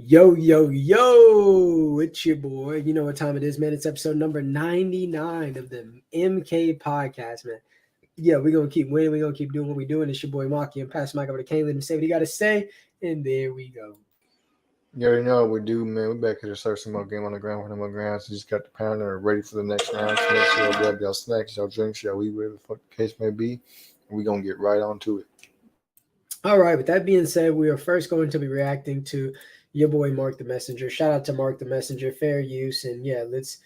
Yo, yo, yo, it's your boy. You know what time it is, man. It's episode number 99 of the MK podcast, man. Yeah, we're going to keep winning. We're going to keep doing what we're doing. It's your boy, Marky, and pass the mic over to Kane. Let him say what he got to say. And there we go. You already know what we do, man. We back here to start some more game on the ground with more grounds. So just got the pounder ready for the next round. So make sure y'all grab y'all snacks, y'all drinks, y'all eat, whatever the fuck the case may be. And we're going to get right on to it. All right, with that being said, we are first going to be reacting to your boy, Mark the Messenger. Shout out to Mark the Messenger, fair use. And yeah, let's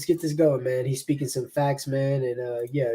get this going, man. He's speaking some facts, man. And yeah.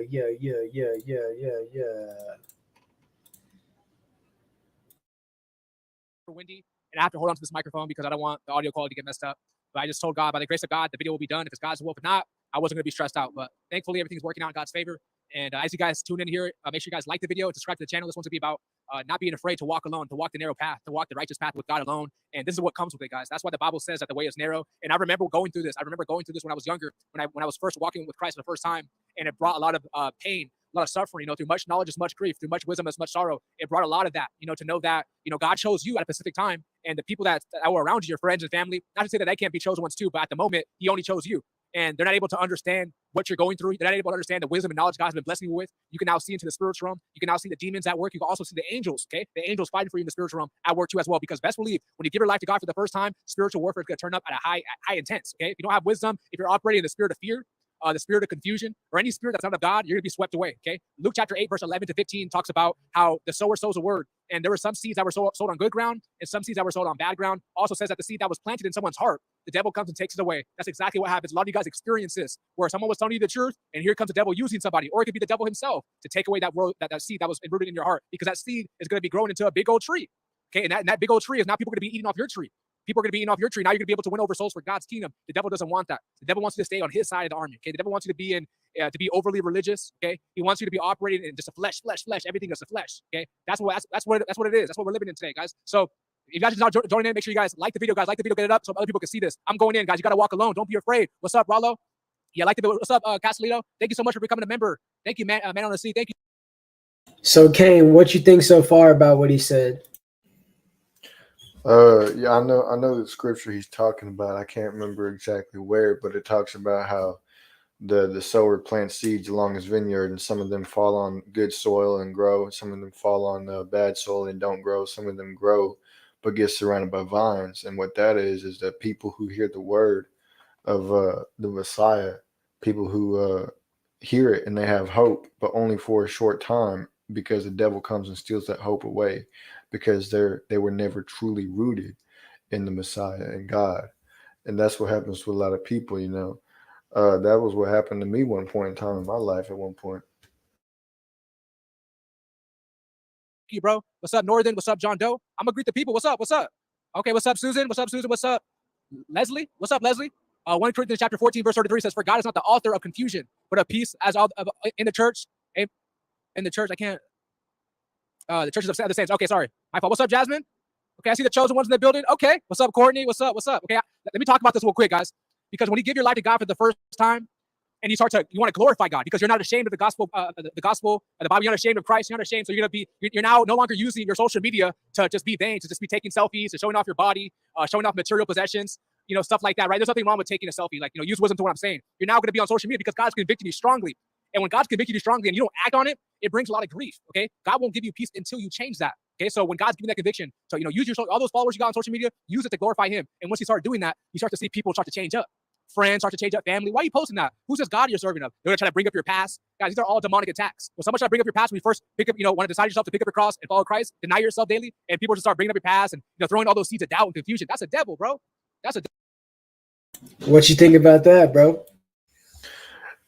windy, and I have to hold on to this microphone because I don't want the audio quality to get messed up. But I just told God, by the grace of God, the video will be done. If it's God's will, if not, I wasn't going to be stressed out. But thankfully, everything's working out in God's favor. And as you guys tune in here, make sure you guys like the video, subscribe to the channel. This one's going to be about not being afraid to walk alone, to walk the narrow path, to walk the righteous path with God alone. And this is what comes with it, guys. That's why the Bible says that the way is narrow. And I remember going through this. I remember going through this when I was younger, when I was first walking with Christ for the first time, and it brought a lot of pain, a lot of suffering. Through much knowledge is much grief, through much wisdom is much sorrow. It brought a lot of that. To know that God chose you at a specific time, and the people that were around you, your friends and family. Not to say that they can't be chosen ones too, but at the moment, He only chose you. And they're not able to understand what you're going through. They're not able to understand the wisdom and knowledge God's been blessing you with. You can now see into the spiritual realm. You can now see the demons at work. You can also see the angels, okay? The angels fighting for you in the spiritual realm at work too as well. Because best believe, when you give your life to God for the first time, spiritual warfare is going to turn up at a high intense, okay? If you don't have wisdom, if you're operating in the spirit of fear, the spirit of confusion, or any spirit that's not of God, you're going to be swept away, okay? Luke chapter 8, verse 11 to 15 talks about how the sower sows a word. And there were some seeds that were sold on good ground and some seeds that were sold on bad ground. Also says that the seed that was planted in someone's heart, the devil comes and takes it away. That's exactly what happens. A lot of you guys experience this, where someone was telling you the truth, and here comes the devil using somebody, or it could be the devil himself to take away that seed that was rooted in your heart, because that seed is going to be growing into a big old tree, okay? And that big old tree is now people going to be eating off your tree. People are going to be eating off your tree. Now you're going to be able to win over souls for God's kingdom. The devil doesn't want that. The devil wants you to stay on his side of the army, okay? The devil wants you to be to be overly religious, okay? He wants you to be operating in just a flesh. Everything is a flesh, okay? That's what it is. That's what we're living in today, guys. So if you guys are not joining in, make sure you guys like the video, guys. Like the video, get it up so other people can see this. I'm going in, guys. You got to walk alone. Don't be afraid. What's up, Rollo? Yeah, like the video. What's up, Castellito? Thank you so much for becoming a member. Thank you, man on the sea. Thank you. So, Kane, what you think so far about what he said? Yeah, I know the scripture he's talking about. I can't remember exactly where, but it talks about how the sower plants seeds along his vineyard, and some of them fall on good soil and grow. Some of them fall on bad soil and don't grow. Some of them grow, but get surrounded by vines. And what that is that people who hear the word of the Messiah, people who hear it and they have hope, but only for a short time, because the devil comes and steals that hope away, because they were never truly rooted in the Messiah and God. And that's what happens to a lot of people, That was what happened to me one point in time in my life at one point. You, bro. What's up, Northern? What's up, John Doe? I'm gonna greet the people. What's up? Okay, what's up, Susan? What's up, Susan? What's up, Leslie? What's up, Leslie? 1 Corinthians chapter 14, verse 33 says, "For God is not the author of confusion, but of peace, as all in the church." In the church, I can't. The churches of the saints. Okay, sorry, my fault. What's up, Jasmine? Okay, I see the chosen ones in the building. Okay, what's up, Courtney? What's up? Okay, let me talk about this real quick, guys. Because when you give your life to God for the first time, and you want to glorify God, because you're not ashamed of the gospel, the gospel of the Bible. You're not ashamed of Christ. You're not ashamed. So you're now no longer using your social media to just be vain, to just be taking selfies, to showing off your body, showing off material possessions, stuff like that, right? There's nothing wrong with taking a selfie. Like, use wisdom to what I'm saying. You're now going to be on social media because God's convicting you strongly. And when God's convicting you strongly and you don't act on it, it brings a lot of grief, okay? God won't give you peace until you change that, okay? So when God's giving that conviction, so, use all those followers you got on social media, use it to glorify Him. And once you start doing that, you start to see people start to change up. Friends start to change up, family. Why are you posting that? Who's this God you're serving of? They're going to try to bring up your past. Guys, these are all demonic attacks. When someone tries to bring up your past, when you first pick up, want to decide yourself to pick up your cross and follow Christ, deny yourself daily, and people just start bringing up your past and throwing all those seeds of doubt and confusion. That's a devil, bro. That's a devil. What you think about that, bro?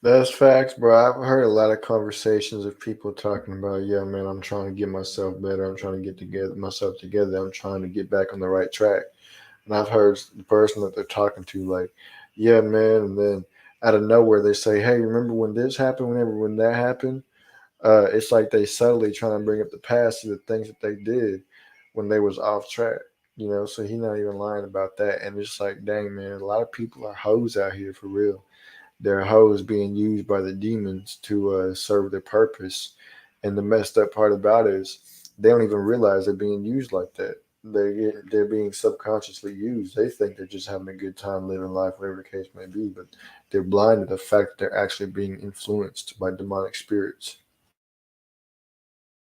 That's facts, bro. I've heard a lot of conversations of people talking about, yeah, man, I'm trying to get myself better. I'm trying to get myself together. I'm trying to get back on the right track. And I've heard the person that they're talking to, like, yeah, man. And then out of nowhere, they say, hey, remember when this happened? When that happened? It's like they subtly trying to bring up the past of the things that they did when they was off track. So he's not even lying about that. And it's like, dang, man, a lot of people are hoes out here for real. They're hoes being used by the demons to serve their purpose. And the messed up part about it is they don't even realize they're being used like that. they're being subconsciously used. They think they're just having a good time living life, whatever the case may be, but they're blind to the fact that they're actually being influenced by demonic spirits.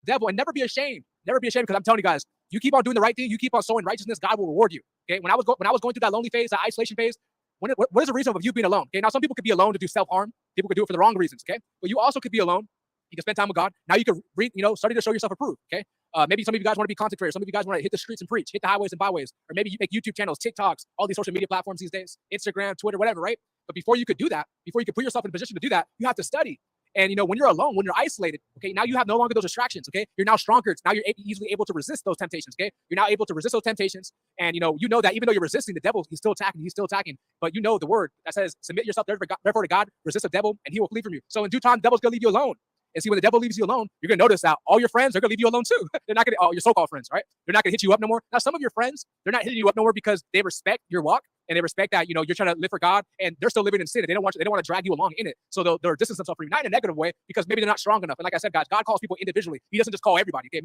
Devil, and never be ashamed. Never be ashamed, because I'm telling you guys, you keep on doing the right thing, you keep on sowing righteousness, God will reward you. Okay, when I was going through that lonely phase, that isolation phase, what is the reason of you being alone? Okay, now some people could be alone to do self-harm. People could do it for the wrong reasons. Okay, but you also could be alone. You can spend time with God. Now you can read, study to show yourself approved. Okay, maybe some of you guys want to be content creators. Some of you guys want to hit the streets and preach, hit the highways and byways, or maybe you make YouTube channels, TikToks, all these social media platforms these days, Instagram, Twitter, whatever, right? But before you could do that, before you could put yourself in a position to do that, you have to study. And when you're alone, when you're isolated, okay, now you have no longer those distractions. Okay, you're now stronger. Now you're easily able to resist those temptations. Okay, you're now able to resist those temptations, and you know that even though you're resisting the devil, he's still attacking. But you know the word that says, "Submit yourself therefore to God, resist the devil, and he will flee from you." So in due time, the devil's gonna leave you alone. And see, when the devil leaves you alone, you're gonna notice that all your friends are gonna leave you alone too. They're not gonna, your so-called friends, right? They're not gonna hit you up no more. Now, some of your friends, they're not hitting you up no more because they respect your walk. And they respect that you're trying to live for God, and they're still living in sin. And they don't want to drag you along in it. So they'll distance themselves from you, not in a negative way, because maybe they're not strong enough. And like I said, guys, God calls people individually. He doesn't just call everybody. Okay,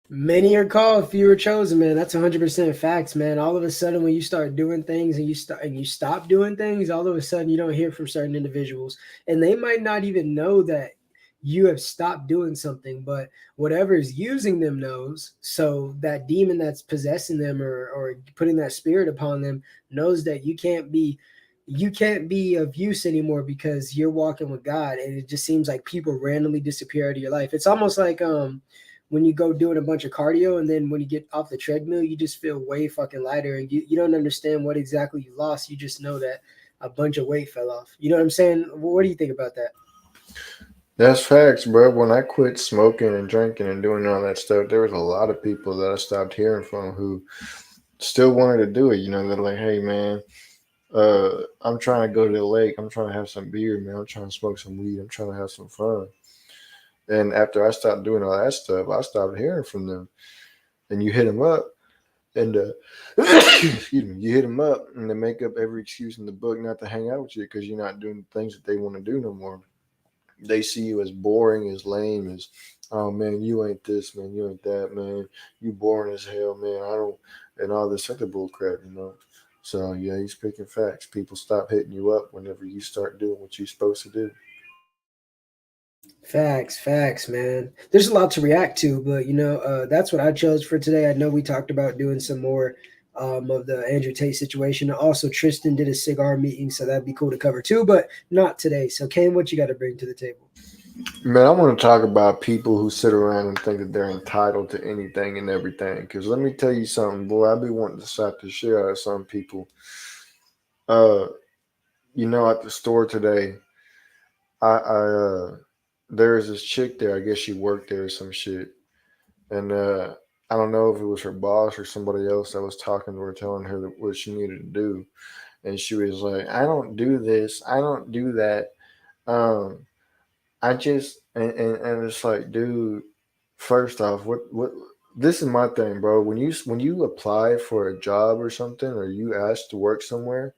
Many are called, few are chosen, man. That's 100% facts, man. All of a sudden, when you start doing things and you stop doing things, all of a sudden you don't hear from certain individuals, and they might not even know that you have stopped doing something, but whatever is using them knows. So that demon that's possessing them or putting that spirit upon them knows that you can't be of use anymore because you're walking with God. And it just seems like people randomly disappear out of your life. It's almost like when you go doing a bunch of cardio, and then when you get off the treadmill, you just feel way fucking lighter, and you don't understand what exactly you lost. You just know that a bunch of weight fell off. You know what I'm saying? What do you think about that? That's facts, bro. When I quit smoking and drinking and doing all that stuff, there was a lot of people that I stopped hearing from who still wanted to do it. They're like, "Hey, man, I'm trying to go to the lake. I'm trying to have some beer, man. I'm trying to smoke some weed. I'm trying to have some fun." And after I stopped doing all that stuff, I stopped hearing from them. And you hit them up, and excuse me, you hit them up, and they make up every excuse in the book not to hang out with you because you're not doing the things that they want to do no more. They see you as boring, as lame, as, "Oh man, you ain't this, man, you ain't that, man, you boring as hell, man. I don't," and all this other bull crap. So yeah, he's speaking facts. People stop hitting you up whenever you start doing what you're supposed to do. Facts, man. There's a lot to react to, but that's what I chose for today. I know we talked about doing some more of the Andrew Tate situation. Also, Tristan did a cigar meeting, so that'd be cool to cover too, but not today. So, Kane, what you got to bring to the table? Man, I want to talk about people who sit around and think that they're entitled to anything and everything. Because let me tell you something, boy. I be wanting to slap the shit out of some people. Uh, at the store today, I there was this chick there. I guess she worked there or some shit, and I don't know if it was her boss or somebody else that was talking to her, telling her what she needed to do, and she was like, "I don't do this. I don't do that. Um, I just," and it's like, dude. First off, what this is my thing, bro. When you apply for a job or something, or you ask to work somewhere,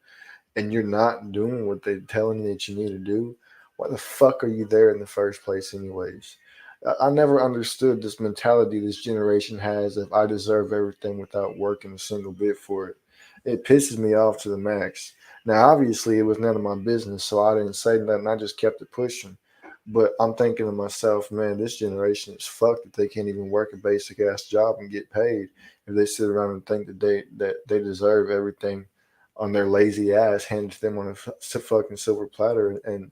and you're not doing what they're telling you that you need to do, why the fuck are you there in the first place, anyways? I never understood this mentality this generation has of "I deserve everything" without working a single bit for it. It pisses me off to the max. Now, obviously, it was none of my business, so I didn't say nothing. I just kept it pushing. But I'm thinking to myself, man, this generation is fucked that they can't even work a basic ass job and get paid. If they sit around and think that they deserve everything on their lazy ass handed to them on a fucking silver platter, and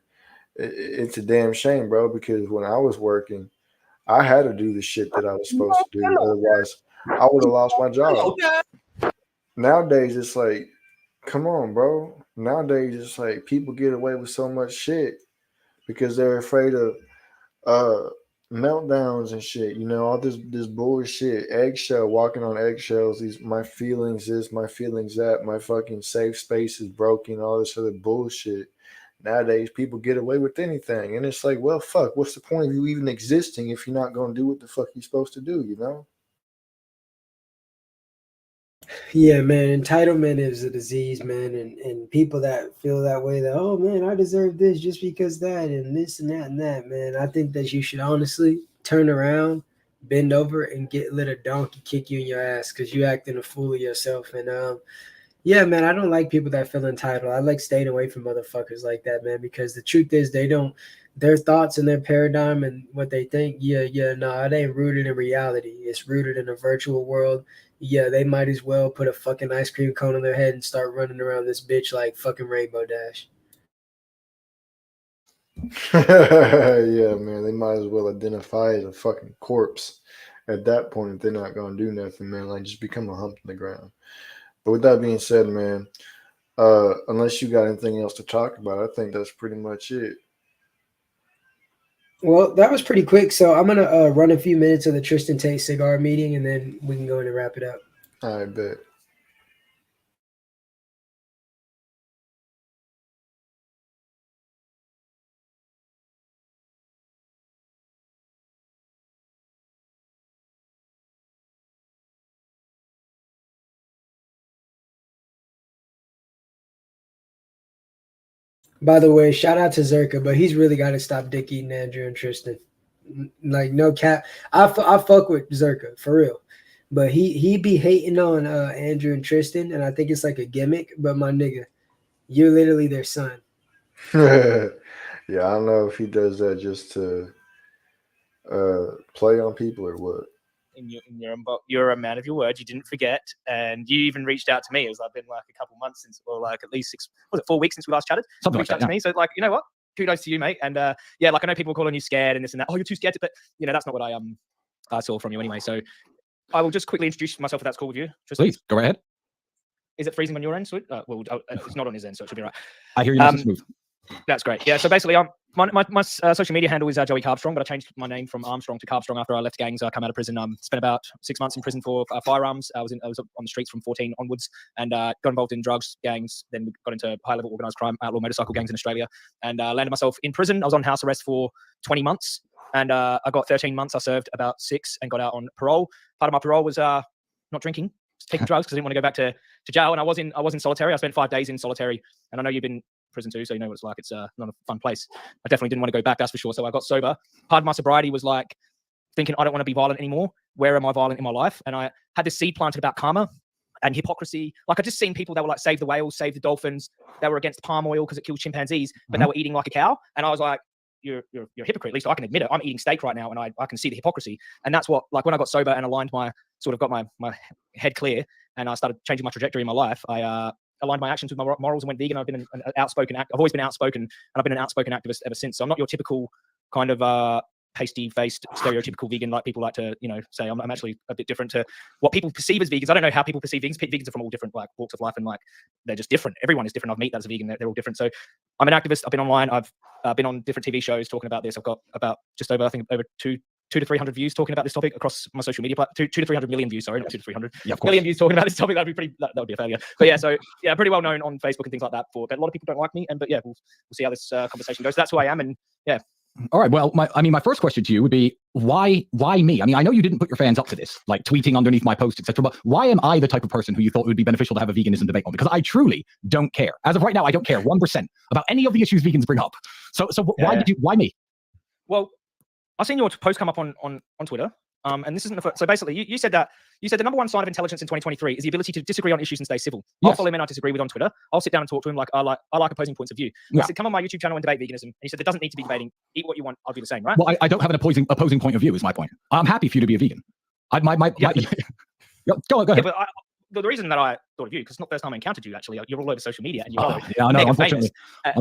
it's a damn shame, bro. Because when I was working, I had to do the shit that I was supposed to do. Otherwise, I would have lost my job. Nowadays, it's like, come on, bro. Nowadays, it's like people get away with so much shit because they're afraid of uh meltdowns and shit. All this bullshit, eggshell, walking on eggshells. These my feelings this, my feelings that, my fucking safe space is broken. All this other bullshit. Nowadays, people get away with anything, and it's like, well, fuck. What's the point of you even existing if you're not gonna do what the fuck you're supposed to do? Yeah, man, entitlement is a disease, man, and people that feel that way, that, "Oh man, I deserve this just because that and this and that and that," man. I think that you should honestly turn around, bend over and let a donkey kick you in your ass because you acting a fool of yourself. And yeah, man, I don't like people that feel entitled. I like staying away from motherfuckers like that, man, because the truth is their thoughts and their paradigm and what they think, no, it ain't rooted in reality. It's rooted in a virtual world. Yeah, they might as well put a fucking ice cream cone on their head and start running around this bitch like fucking Rainbow Dash. Yeah, man, they might as well identify as a fucking corpse at that point if they're not gonna do nothing, man. Like, just become a hump in the ground. But with that being said, man, unless you got anything else to talk about, I think that's pretty much it. Well, that was pretty quick. So I'm gonna run a few minutes of the Tristan Tate cigar meeting, and then we can go in and wrap it up. I bet. By the way, shout out to Zerka, but he's really got to stop dick eating Andrew and Tristan. Like, no cap. I fuck with Zerka for real, but he be hating on Andrew and Tristan, and I think it's like a gimmick. But my nigga, you're literally their son. Yeah, I don't know if he does that just to play on people or what. You're a man of your word. You didn't forget, and you even reached out to me. It was been like a couple months since, or like at least 4 weeks since we last chatted. Something like that, to me. So like, you know what? Kudos to you, mate. And yeah, like I know people calling you scared and this and that. Oh, you're too scared to, but you know that's not what I saw from you anyway. So I will just quickly introduce myself if that's cool with you. Tristan. Please go right ahead. Is it freezing on your end? It's not on his end, so it should be right. I hear you nice and smooth. That's great. Yeah. So basically, my social media handle is Joey Carbstrong, but I changed my name from Armstrong to Carbstrong after I left gangs. I come out of prison. Spent about 6 months in prison for firearms. I was on the streets from 14 onwards, and got involved in drugs, gangs. Then got into high-level organised crime, outlaw motorcycle gangs in Australia, and landed myself in prison. I was on house arrest for 20 months, and I got 13 months. I served about 6 and got out on parole. Part of my parole was not drinking, taking drugs because I didn't want to go back to jail. And I was in solitary. I spent 5 days in solitary, and I know you've been prison too, so you know what it's like. It's not a fun place. I definitely didn't want to go back, that's for sure. So I got sober. Part of my sobriety was like thinking, I don't want to be violent anymore. Where am I violent in my life? And I had this seed planted about karma and hypocrisy. Like I just seen people that were like, save the whales, save the dolphins. They were against palm oil because it kills chimpanzees, but they were eating like a cow. And I was like, you're a hypocrite. At least I can admit it. I'm eating steak right now, and I can see the hypocrisy. And that's what, like when I got sober and aligned got my head clear, and I started changing my trajectory in my life, I aligned my actions with my morals and went vegan. I've been an outspoken I've always been outspoken, and I've been an outspoken activist ever since. So I'm not your typical kind of pasty-faced, stereotypical vegan like people like to, say. I'm actually a bit different to what people perceive as vegans. I don't know how people perceive vegans. Vegans are from all different like walks of life, and like they're just different. Everyone is different. I've met that's a vegan. They're all different. So I'm an activist. I've been online. I've been on different TV shows talking about this. I've got about just over, I think, over 200 to 300 views talking about this topic across my social media platform. 200 to 300 million views, sorry, not 200 to 300 million views talking about this topic. That'd be pretty. That would be a failure. But yeah, so yeah, pretty well known on Facebook and things like that. But a lot of people don't like me, but yeah, we'll see how this conversation goes. So that's who I am, and yeah. All right. Well, my first question to you would be, why me? I mean, I know you didn't put your fans up to this, like tweeting underneath my post, etc. But why am I the type of person who you thought would be beneficial to have a veganism debate on? Because I truly don't care. As of right now, I don't care 1% about any of the issues vegans bring up. So why me? Well, I've seen your post come up on Twitter. And this isn't the first. So basically, you said the number one sign of intelligence in 2023 is the ability to disagree on issues and stay civil. Yes. I'll follow men I disagree with on Twitter. I'll sit down and talk to him like I like opposing points of view. Yeah. I said, come on my YouTube channel and debate veganism. And he said, there doesn't need to be debating. Eat what you want. I'll do the same, right? Well, I don't have an opposing point of view. Is my point. I'm happy for you to be a vegan. Go ahead. Yeah, but the reason that I thought of you, because it's not the first time I encountered you, actually. You're all over social media, and you're unfortunately. And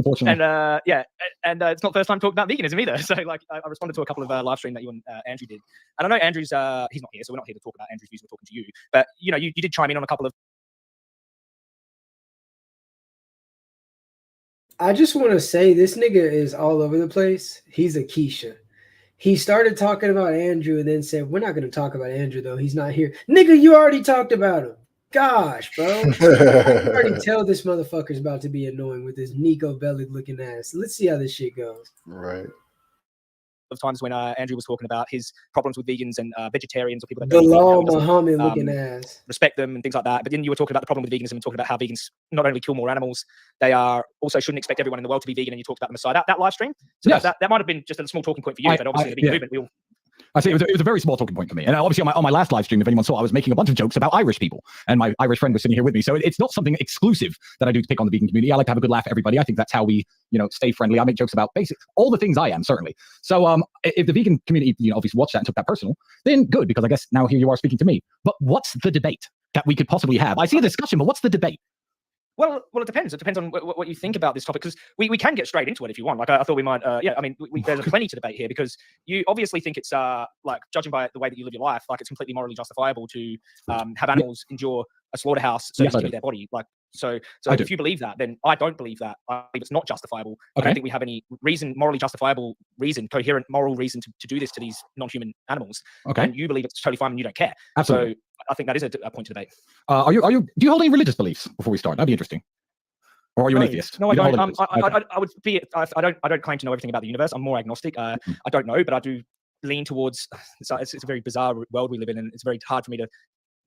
it's not the first time talking about veganism either. So like, I responded to a couple of live stream that you and Andrew did, and I know Andrew's he's not here, so we're not here to talk about Andrew's views. We're talking to you, but you did chime in on a couple of. I just want to say this nigga is all over the place. He's a Keisha. He started talking about Andrew and then said, we're not going to talk about Andrew, though. He's not here. Nigga, you already talked about him. Gosh, bro. I can already tell this motherfucker's about to be annoying with his Nico Bellic looking ass. Let's see how this shit goes. Right. Of times when Andrew was talking about his problems with vegans and vegetarians or people that Bilal Muhammad looking ass, respect them and things like that. But then you were talking about the problem with veganism and talking about how vegans not only kill more animals, they are also shouldn't expect everyone in the world to be vegan. And you talked about the Messiah that live stream. So yes. that might have been just a small talking point for you, but obviously the big movement I say it was a very small talking point for me. And obviously on my last live stream, if anyone saw, I was making a bunch of jokes about Irish people, and my Irish friend was sitting here with me. So it's not something exclusive that I do to pick on the vegan community. I like to have a good laugh at everybody. I think that's how we, stay friendly. I make jokes about basic all the things I am, certainly. So if the vegan community, obviously watched that and took that personal, then good, because I guess now here you are speaking to me. But what's the debate that we could possibly have? I see a discussion, but what's the debate? Well, it depends. It depends on what you think about this topic, because we can get straight into it if you want. Like I thought we might. There's plenty to debate here, because you obviously think it's like, judging by the way that you live your life, like it's completely morally justifiable to have animals endure a slaughterhouse so they can give their body. Like so if you believe that, then I don't believe that. I believe it's not justifiable. Okay. I don't think we have any morally justifiable coherent moral reason to do this to these non-human animals. Okay. And you believe it's totally fine and you don't care. Absolutely. So I think that is a point to debate. Do you hold any religious beliefs before we start? That'd be interesting. Or are you an atheist? No, I don't. I would be. I don't claim to know everything about the universe. I'm more agnostic. I don't know, but I do lean towards. It's a very bizarre world we live in, and it's very hard for me to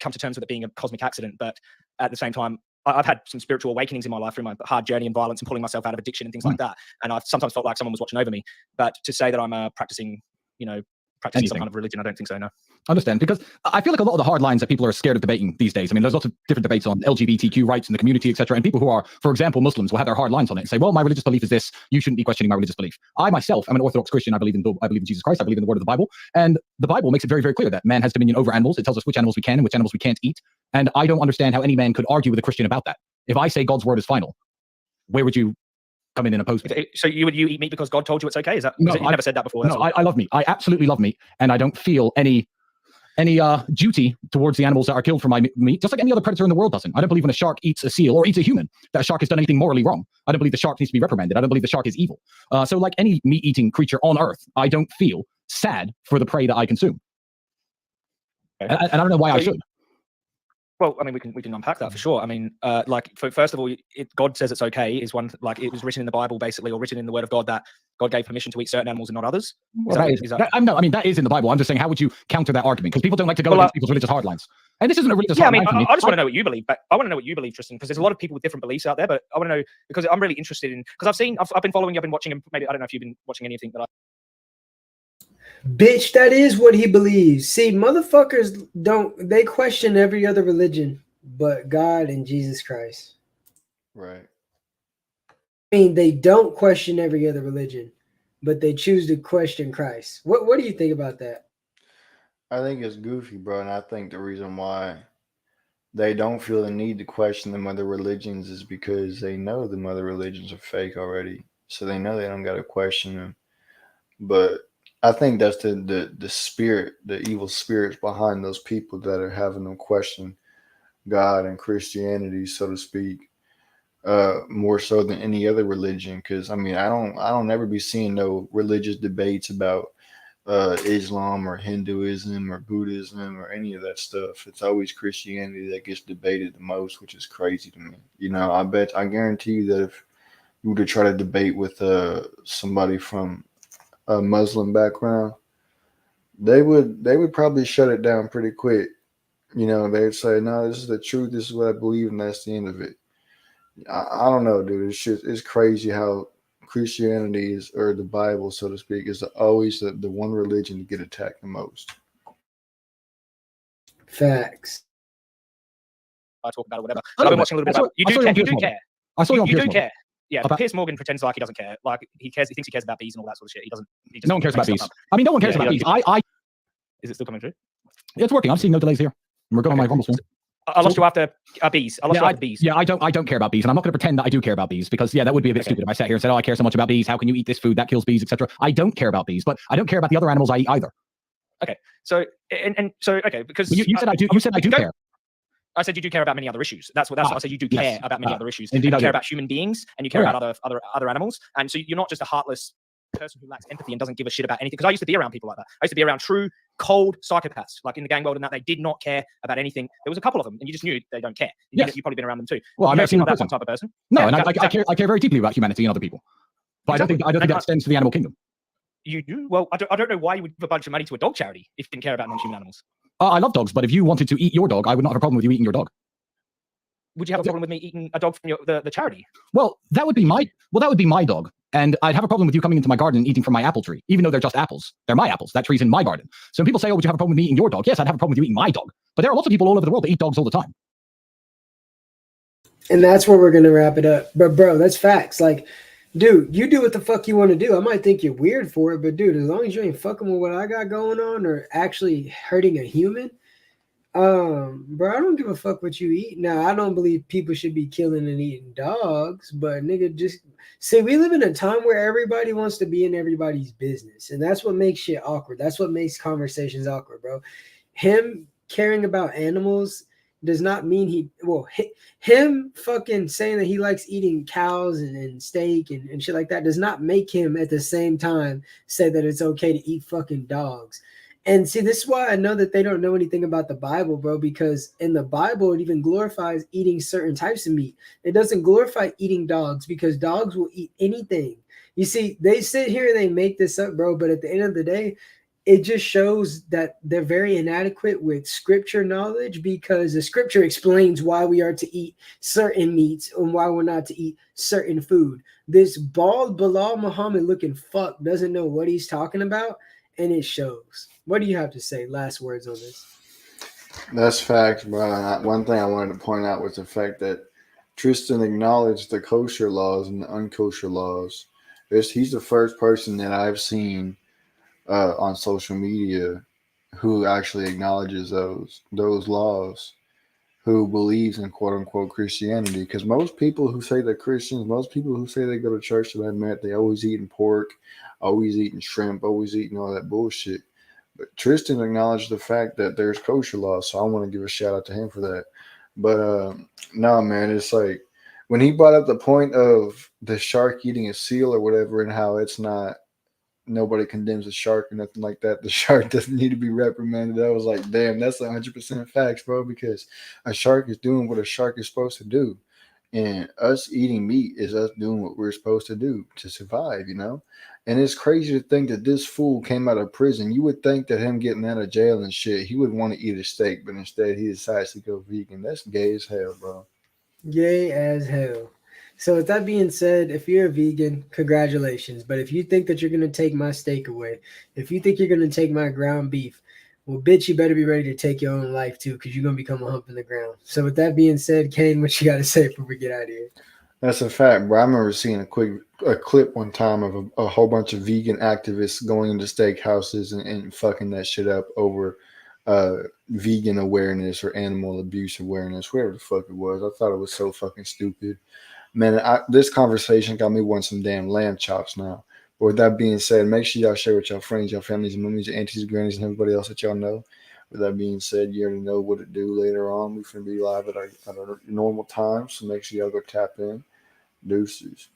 come to terms with it being a cosmic accident. But at the same time, I've had some spiritual awakenings in my life through my hard journey and violence and pulling myself out of addiction and things like that. And I've sometimes felt like someone was watching over me. But to say that I'm practicing some kind of religion, I don't think so, no. Understand, because I feel like a lot of the hard lines that people are scared of debating these days, I mean, there's lots of different debates on LGBTQ rights in the community, etc. And people who are, for example, Muslims will have their hard lines on it and say, well, my religious belief is this, you shouldn't be questioning my religious belief. I myself am an Orthodox Christian. I believe in Jesus Christ. I believe in the word of the Bible. And the Bible makes it very, very clear that man has dominion over animals. It tells us which animals we can and which animals we can't eat. And I don't understand how any man could argue with a Christian about that. If I say God's word is final, where would you come in and oppose me? So you eat meat because God told you it's okay? Is that you never said that before? No, I love meat. I absolutely love meat, and I don't feel any duty towards the animals that are killed for my meat, just like any other predator in the world doesn't. I don't believe when a shark eats a seal or eats a human that a shark has done anything morally wrong. I don't believe the shark needs to be reprimanded. I don't believe the shark is evil. So like any meat-eating creature on Earth, I don't feel sad for the prey that I consume. Okay. And I don't know why I should. Well, I mean, we can unpack that for sure. I mean, first of all, God says it's okay. Is one, like, it was written in the Bible, basically, or written in the Word of God, that God gave permission to eat certain animals and not others. That is in the Bible. I'm just saying, how would you counter that argument? Because people don't like to go against people's religious hardlines. And this isn't a religious hardline. I just want to know what you believe. But I want to know what you believe, Tristan, because there's a lot of people with different beliefs out there. But I want to know, because I'm really interested in, because I've been following you, I've been watching him. Maybe I don't know if you've been watching anything that Bitch, that is what he believes. See, motherfuckers they question every other religion but God and Jesus Christ. Right. I mean, they don't question every other religion, but they choose to question Christ. What do you think about that? I think it's goofy, bro, and I think the reason why they don't feel the need to question them other religions is because they know the other religions are fake already. So they know they don't got to question them. But I think that's the spirit, the evil spirits behind those people that are having them question God and Christianity, so to speak, more so than any other religion. Because I mean, I don't ever be seeing no religious debates about Islam or Hinduism or Buddhism or any of that stuff. It's always Christianity that gets debated the most, which is crazy to me. You know, I guarantee you that if you were to try to debate with somebody from a Muslim background, they would probably shut it down pretty quick. You know, they'd say, no, this is the truth. This is what I believe, and that's the end of it. I don't know, dude. It's crazy how Christianity is, or the Bible, so to speak, is always the one religion to get attacked the most. Facts. I talk about it, whatever. I've been watching a little bit about you do care. I saw you on You Piers do Morgan. care. Yeah, Piers Morgan pretends like he doesn't care. Like he cares. He thinks he cares about bees and all that sort of shit. He doesn't. No one cares about bees. I mean, no one cares about bees. Is it still coming through? It's working. I'm seeing no delays here. We're going on my rumble stream. I lost you after bees. I lost you after bees. Yeah, I don't care about bees, and I'm not going to pretend that I do care about bees, because that would be a bit stupid if I sat here and said, "Oh, I care so much about bees. How can you eat this food that kills bees, etc." I don't care about bees, but I don't care about the other animals I eat either. Okay, so because you said I do. You said I do care. I said you do care about many other issues. That's what I said. You do care about many other issues. Indeed, you care about human beings, and you care about other animals. And so you're not just a heartless person who lacks empathy and doesn't give a shit about anything. Because I used to be around people like that. I used to be around true, cold psychopaths, like in the gang world, and that they did not care about anything. There was a couple of them, and you just knew they don't care. You've probably been around them too. Well, I've never seen that type of person. No, and I care very deeply about humanity and other people. But I don't think that extends to the animal kingdom. You do? Well, I don't know why you would give a bunch of money to a dog charity if you didn't care about non-human animals. I love dogs, but if you wanted to eat your dog, I would not have a problem with you eating your dog. Would you have a problem with me eating a dog from the charity? Well, that would be my dog. And I'd have a problem with you coming into my garden and eating from my apple tree, even though they're just apples. They're my apples. That tree's in my garden. So when people say, oh, would you have a problem with me eating your dog? Yes, I'd have a problem with you eating my dog. But there are lots of people all over the world that eat dogs all the time. And that's where we're going to wrap it up. But, bro, that's facts. Like, dude, you do what the fuck you want to do. I might think you're weird for it, but, dude, as long as you ain't fucking with what I got going on or actually hurting a human, bro, I don't give a fuck what you eat. Now, I don't believe people should be killing and eating dogs, but, nigga, just see, we live in a time where everybody wants to be in everybody's business, and that's what makes shit awkward. That's what makes conversations awkward, bro. Him caring about animals does not mean him fucking saying that he likes eating cows and steak and shit like that does not make him at the same time say that it's okay to eat fucking dogs. And see, this is why I know that they don't know anything about the Bible, bro, because in the Bible, it even glorifies eating certain types of meat. It doesn't glorify eating dogs because dogs will eat anything. You see, they sit here and they make this up, bro, but at the end of the day, it just shows that they're very inadequate with scripture knowledge because the scripture explains why we are to eat certain meats and why we're not to eat certain food. This bald Bilal Muhammad looking fuck doesn't know what he's talking about, and it shows. What do you have to say? Last words on this. That's facts, bro. One thing I wanted to point out was the fact that Tristan acknowledged the kosher laws and the unkosher laws. He's the first person that I've seen on social media who actually acknowledges those laws, who believes in quote unquote Christianity. Because most people who say they're Christians, most people who say they go to church that I met, they always eating pork, always eating shrimp, always eating all that bullshit. But Tristan acknowledged the fact that there's kosher laws, so I want to give a shout out to him for that. But no, man, it's like when he brought up the point of the shark eating a seal or whatever, and how it's not, nobody condemns a shark or nothing like that. The shark doesn't need to be reprimanded. I was like, damn, that's 100% facts, bro, because a shark is doing what a shark is supposed to do. And us eating meat is us doing what we're supposed to do to survive, you know? And it's crazy to think that this fool came out of prison. You would think that him getting out of jail and shit, he would want to eat a steak, but instead he decides to go vegan. That's gay as hell, bro. Gay as hell. So with that being said, if you're a vegan, congratulations. But if you think that you're going to take my steak away, if you think you're going to take my ground beef, well, bitch, you better be ready to take your own life too, because you're going to become a hump in the ground. So with that being said, Kane, what you got to say before we get out of here? That's a fact, bro. I remember seeing a clip one time of a whole bunch of vegan activists going into steakhouses and fucking that shit up over vegan awareness or animal abuse awareness, whatever the fuck it was. I thought it was so fucking stupid. Man, this conversation got me wanting some damn lamb chops now. But with that being said, make sure y'all share with your friends, your families, your mummies, your aunties, grannies, and everybody else that y'all know. With that being said, you already know what to do later on. We're going to be live at our normal time, so make sure y'all go tap in. Deuces.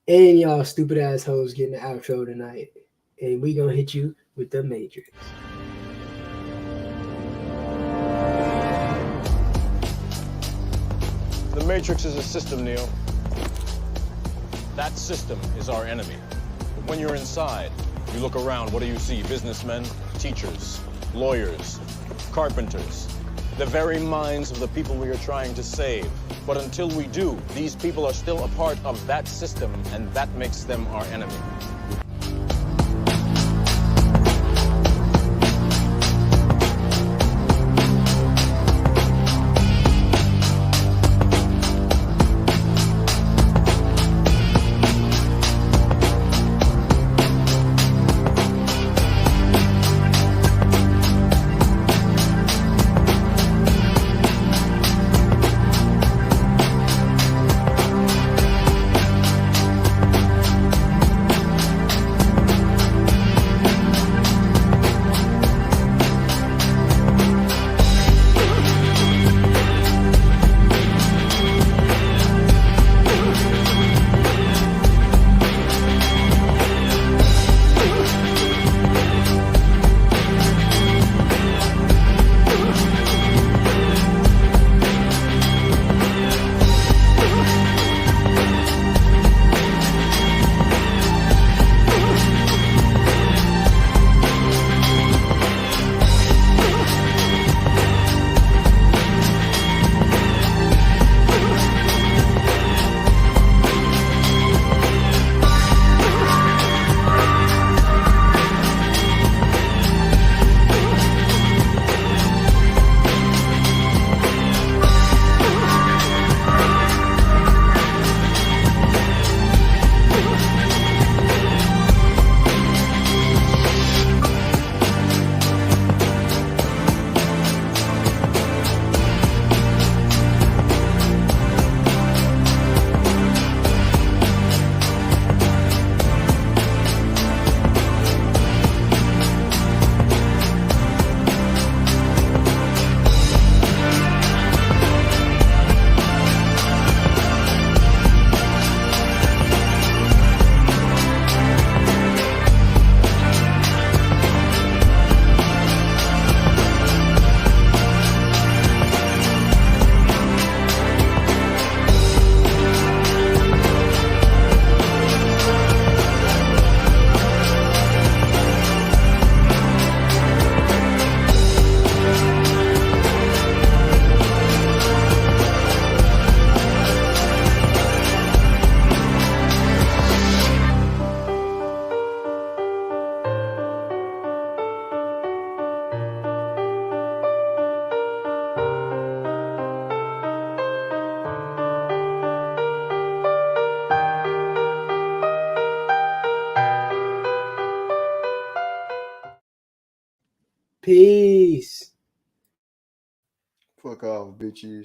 And y'all stupid assholes getting the outro tonight. And we going to hit you with the Matrix. The Matrix is a system, Neo. That system is our enemy. But when you're inside, you look around, what do you see? Businessmen, teachers, lawyers, carpenters, the very minds of the people we are trying to save. But until we do, these people are still a part of that system, and that makes them our enemy. Peace. Fuck off, bitches.